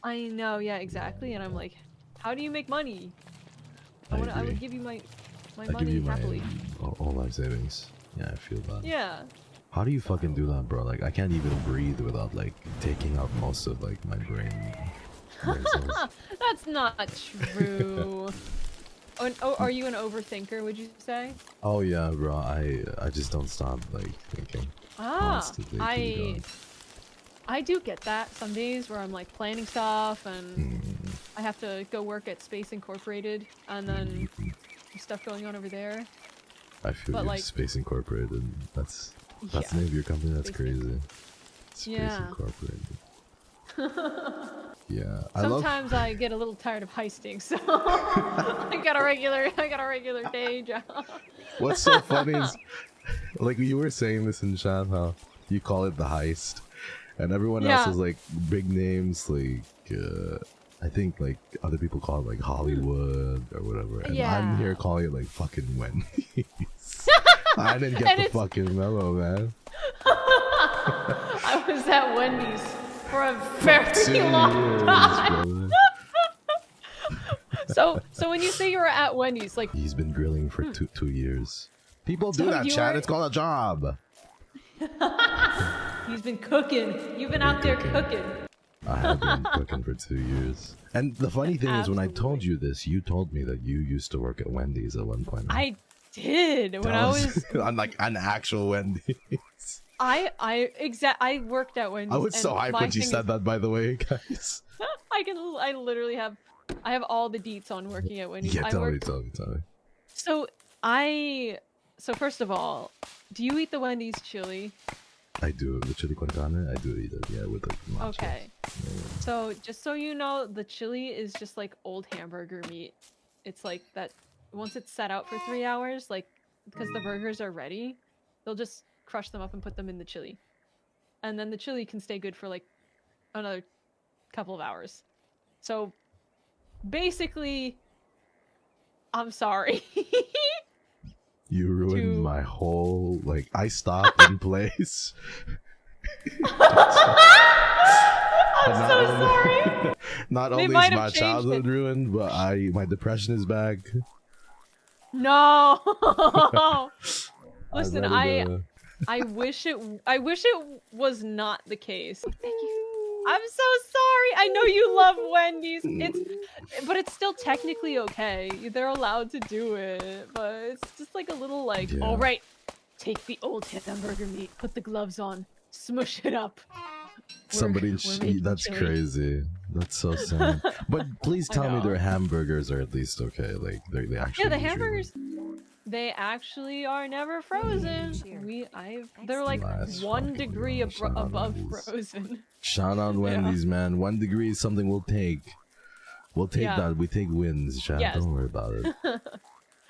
I know, yeah, exactly. And I'm like, how do you make money? I I agree. would give you my I give money you my happily. all life savings. Yeah, I feel that. Yeah. How do you So fucking do that, bro? Like, I can't even breathe without like taking out most of like my brain cells. that's not true. Oh, are you an overthinker, would you say? Oh yeah, bro. I just don't stop like thinking Ah, constantly. Keep I going. I do get that some days where I'm like planning stuff and Mm, I have to go work at Space Incorporated and then there's stuff going on over there. I feel But you. like, Space Incorporated. That's yeah, the name of your company. That's Space Inc. crazy. Space Yeah. Incorporated. Yeah, I love. Sometimes I get a little tired of heisting, so I got a regular day job. What's so funny is, like you were saying this in chat, how you call it the heist, and everyone else Yeah. is like big names, like I think like other people call it like Hollywood or whatever, and I'm Yeah. here calling it like fucking Wendy's. I didn't get And the it's fucking memo, man. I was at Wendy's for a For 2 very long time. brother. So when you say you were at Wendy's, like, He's been grilling for 2 years. People do so that, you Chad. were It's called a job. he's been cooking. You've been I've out been there cooking. cooking. I have been cooking for 2 years. And the funny thing is, when I told Absolutely. you this, you told me that you used to work at Wendy's at one point. Right? I did when I Tell was us, on like an actual Wendy's. I worked at Wendy's. I was so and hyped my when she thing said is, that, by the way, guys. I literally have all the deets on working at Wendy's. Yeah, I tell me, worked tell me, tell me. so first of all, do you eat the Wendy's chili? I do the chili con carne. I do eat it, yeah, with like nachos. Okay. Yeah, yeah. So just so you know, the chili is just like old hamburger meat. It's like that once it's set out for 3 hours, like because the burgers are ready, they'll just crush them up and put them in the chili. And then the chili can stay good for like another couple of hours. So basically, I'm sorry. You ruined to my whole like. I stopped in place. I'm And so sorry. not They only is might have my changed childhood it. ruined, but my depression is back. No. I'm Listen, ready to. I wish it was not the case. Thank you. I'm so sorry. I know you love Wendy's. But it's still technically okay. They're allowed to do it, but it's just like a little like, Yeah. all right, take the old hamburger meat, put the gloves on, smush it up. Somebody, we're making that's chili. crazy. That's so sad. But please I tell me know. their hamburgers are at least okay. Like they actually. Yeah, the usually- hamburgers, they actually are never frozen. They're like Nice 1 fucking degree gosh, shout out above Wendy's. frozen. Shout out Wendy's, man. 1 degree is something we'll take. We'll take Yeah. that. We take wins, Chad. Yes. Don't worry about it.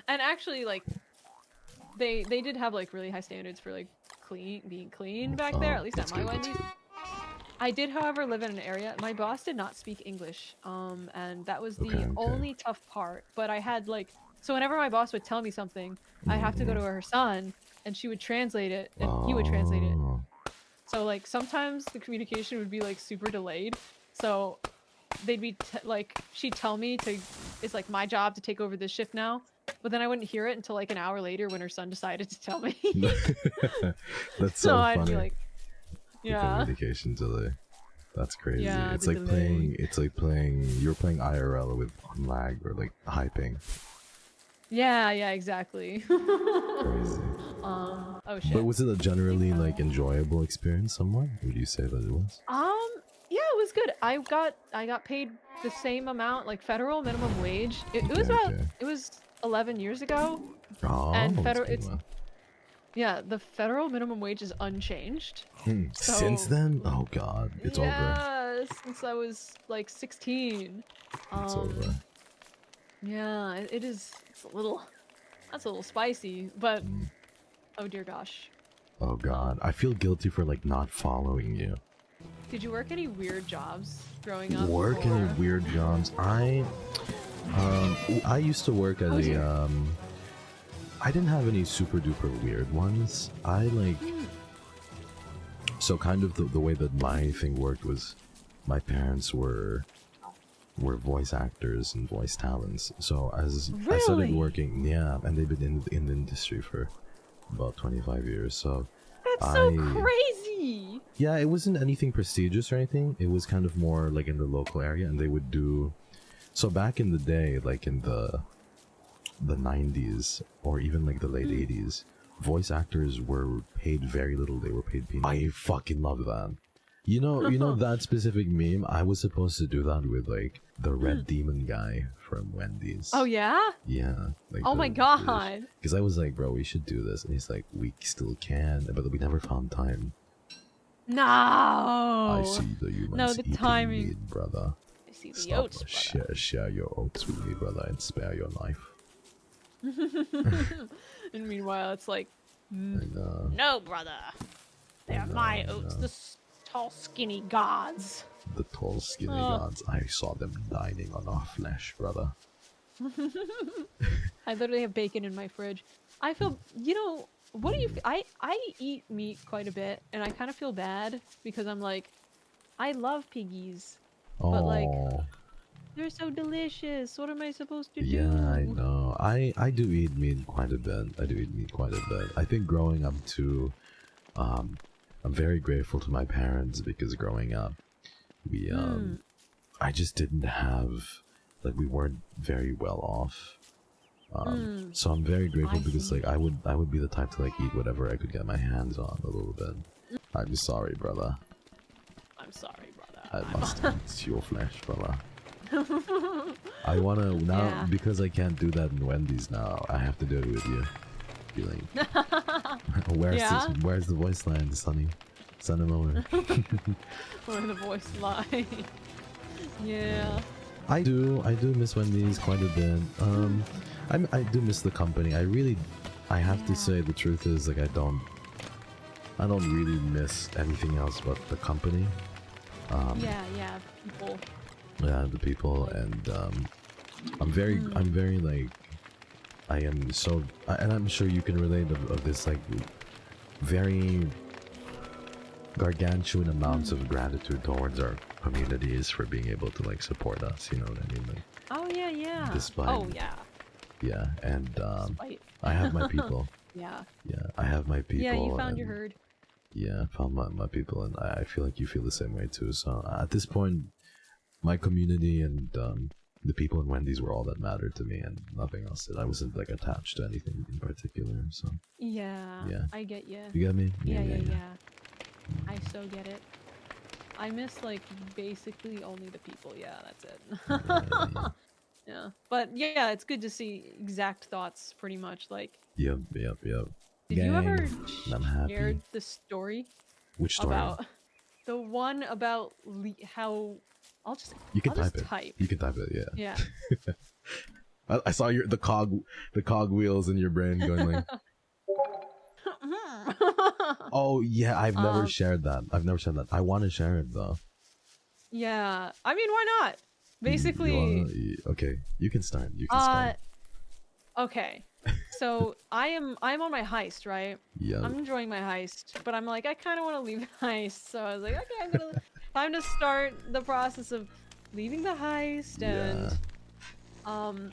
And actually, like, they did have like really high standards for like being clean back there. At least at that's my good, that's Wendy's. good. I did, however, live in an area. My boss did not speak English, and that was the Okay. only tough part. But I had like, so whenever my boss would tell me something, I have to go to her son, and she would translate it, and he would translate it. Oh. So like sometimes the communication would be like super delayed. So they'd be like, she'd tell me it's like my job to take over this shift now. But then I wouldn't hear it until like an hour later when her son decided to tell me. That's so I'd funny. be like, The yeah. communication delay. That's crazy. Yeah, it's the like delay. you're playing IRL with lag or like high ping. Yeah, exactly. Crazy. Oh shit. But was it a generally like enjoyable experience somewhat? Would you say that it was? Yeah, it was good. I got paid the same amount, like federal minimum wage. It was Okay, about okay. it was 11 years ago. Oh, And that's federal good, man. yeah, the federal minimum wage is unchanged. Since then? Oh god, it's over. Yeah, since I was like 16. It's over. Yeah, it is. That's a little spicy, but oh dear gosh. Oh god, I feel guilty for like not following you. Did you work any weird jobs growing up? Work any weird jobs? I used to work as a I didn't have any super duper weird ones. I like so kind of the way that my thing worked was my parents were were voice actors and voice talents. So as I started Really? working, yeah, and they've been in the industry for about 25 years. So That's so crazy. yeah, it wasn't anything prestigious or anything. It was kind of more like in the local area, and they would do. So back in the day, like in the 90s or even like the late 80s, voice actors were paid very little. They were paid peanuts. I fucking love that. You know that specific meme? I was supposed to do that with like the red demon guy from Wendy's. Oh yeah? Yeah. Like Oh my god. Because I was like, bro, we should do this. And he's like, we still can, but we never found time. No. I see the humans No, the eating timing. meat, brother. I see the Stop, oats, brother. share your oats with me, brother, and spare your life. And meanwhile, it's like, And, no, brother. They are my oats, the tall, skinny gods. the tall, skinny gods. I saw them dining on our flesh, brother. I literally have bacon in my fridge. I feel, what do you? I eat meat quite a bit, and I kind of feel bad because I'm like, I love piggies, but like, they're so delicious. What am I supposed to do? Yeah, I know. I do eat meat quite a bit. I think growing up too, I'm very grateful to my parents because growing up, we I just didn't have, like, we weren't very well off. So I'm very grateful because like I would be the type to like eat whatever I could get my hands on a little bit. I'm sorry, brother. I'm sorry, brother. I must eat your flesh, brother. I wanna now because I can't do that in Wendy's now. I have to do it with you. Be like, where's the voice line, Sonny? Send him over. Where the voice line. Yeah. I do miss Wendy's quite a bit. I do miss the company. I have to say the truth is like I don't really miss anything else but the company. People. Yeah, the people, and I'm very like, I am so, and I'm sure you can relate of this like very gargantuan amounts of gratitude towards our communities for being able to like support us. You know what I mean? Like, oh yeah. Despite, yeah, and I have my people. Yeah, I have my people. Yeah, you found your herd. Yeah, I found my people, and I feel like you feel the same way too. So at this point, my community and the people in Wendy's were all that mattered to me, and nothing else did. I wasn't like attached to anything in particular. So yeah, I get you. You get me? Yeah. I so get it. I miss like basically only the people. Yeah, that's it. Yeah, but yeah, it's good to see exact thoughts. Pretty much like. Yep. Did you ever share the story? Which story? About the one about how I'll just You can type it. You can type it. Yeah. I saw the cog wheels in your brain going like. Oh yeah, I've never shared that. I want to share it though. Yeah, I mean, why not? Basically. Okay, you can start. Okay. So I'm on my heist, right? Yeah. I'm enjoying my heist, but I'm like, I kind of want to leave the heist. So I was like, okay, time to start the process of leaving the heist, and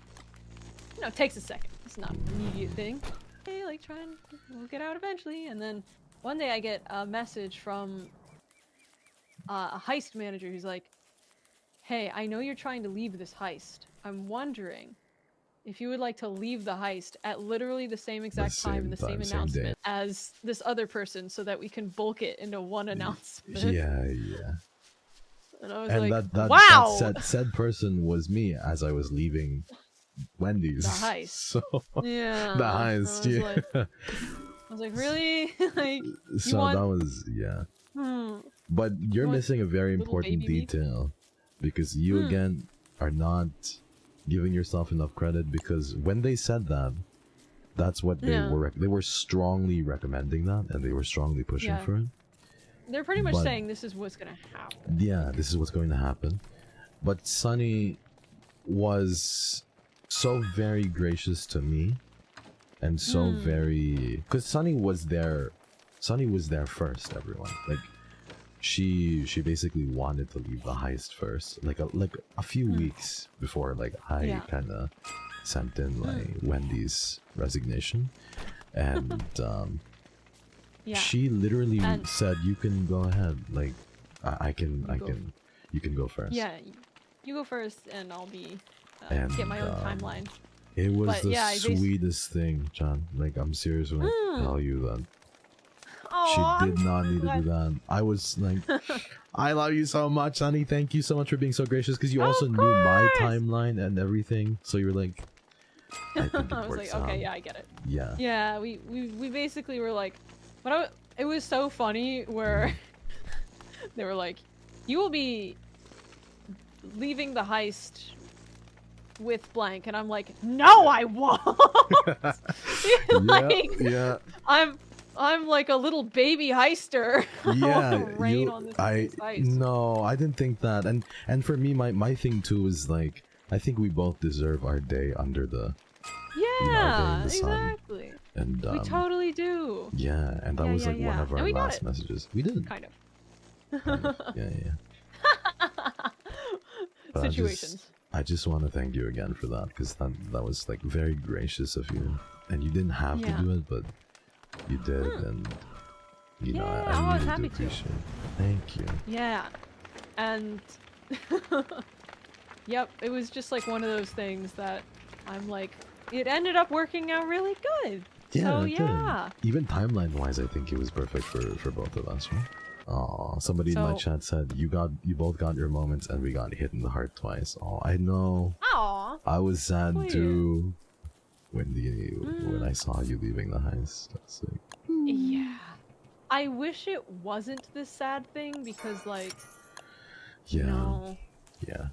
it takes a second. It's not an immediate thing. Hey, like we'll get out eventually. And then one day I get a message from a heist manager who's like, hey, I know you're trying to leave this heist. I'm wondering if you would like to leave the heist at literally the same exact time and the same announcement as this other person so that we can bulk it into one announcement. Yeah. And I was like, wow! That said person was me as I was leaving Wendy's. The heist. So, yeah. The heist, I was like, really? Like, so that was, But you're missing a very important detail. Because you, again, are not giving yourself enough credit, because when they said that, that's what they were strongly recommending that, and they were strongly pushing for it. They're pretty much saying this is what's going to happen. Yeah, this is what's going to happen. But Sunny was so very gracious to me, and so very... Because Sunny was there first, everyone. Like, she basically wanted to leave the heist first, like a few weeks before like I Yeah. kind of sent in my Wendy's resignation, and Yeah. she literally And- said, "You can go ahead. Like, I can, you can go first." Yeah, you go first, and I'll be And get my own timeline. it was But the yeah, I sweetest thing, John. Like, I'm serious when I tell you that. She Oh, did not need to do that. I was like, I love you so much, honey. Thank you so much for being so gracious. Because you also Of knew my course! timeline and everything. So you were like, I think it I was works like, okay, out. yeah, I get it. Yeah. Yeah, we basically were like, it was so funny where they were like, you will be leaving the heist with blank, and I'm like, no, I won't. Like, yeah. I'm like a little baby heister. Yeah. Rain on this heist. No, I didn't think that. And for me, my thing too is like, I think we both deserve our day under the our day in Yeah, the sun. exactly. And We totally do. yeah, and that Yeah, was yeah, like one yeah. of our And we got last it. messages. We did. Kind of. Yeah. But Situations. I just want to thank you again for that, because that was like very gracious of you, and you didn't have to Yeah. do it, but you did, and you know, Yeah, I I was really happy do to. appreciate it. Thank you. Yeah. And yep, it was just like one of those things that I'm like, it ended up working out really good. Yeah, So it did. yeah. Even timeline wise, I think it was perfect for both of us, right? Oh, somebody in my So- chat said you both got your moments, and we got hit in the heart twice. Oh, I know. Aw. I was sad Sweet. too when I saw you leaving the heist. I was like, Yeah. I wish it wasn't this sad thing because like yeah, you know, yeah.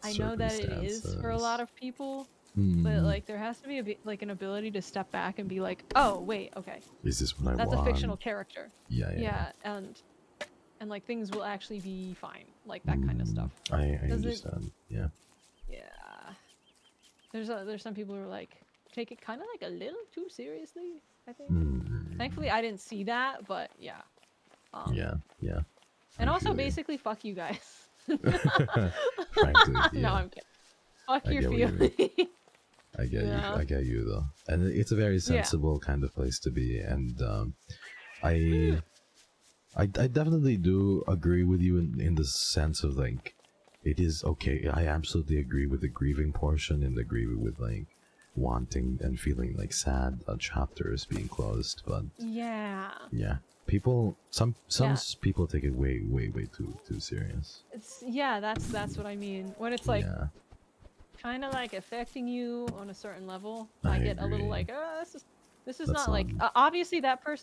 I know that it is for a lot of people, but like there has to be like an ability to step back and be like, oh wait, okay, Is this what I that's want? a fictional character. Yeah. Yeah, and like things will actually be fine, like that kind of stuff. I Does it- understand. Yeah. Yeah, there's some people who are like take it kind of like a little too seriously, I think. Thankfully, I didn't see that, but yeah. Yeah. And I also, feel you. basically, fuck you guys. Frankly, yeah. No, I'm kidding. Fuck I your get what you mean. feelings. I get Yeah. you. I get you though, and it's a very sensible kind of place to be. And I definitely do agree with you in the sense of like, it is okay. I absolutely agree with the grieving portion, and agree with like wanting and feeling like sad that chapter is being closed. But Yeah. yeah, some people take it way too serious. Yeah, that's what I mean. When it's like Yeah. kind of like affecting you on a certain level, I I get a little agree. like, this is That's not like not- obviously that person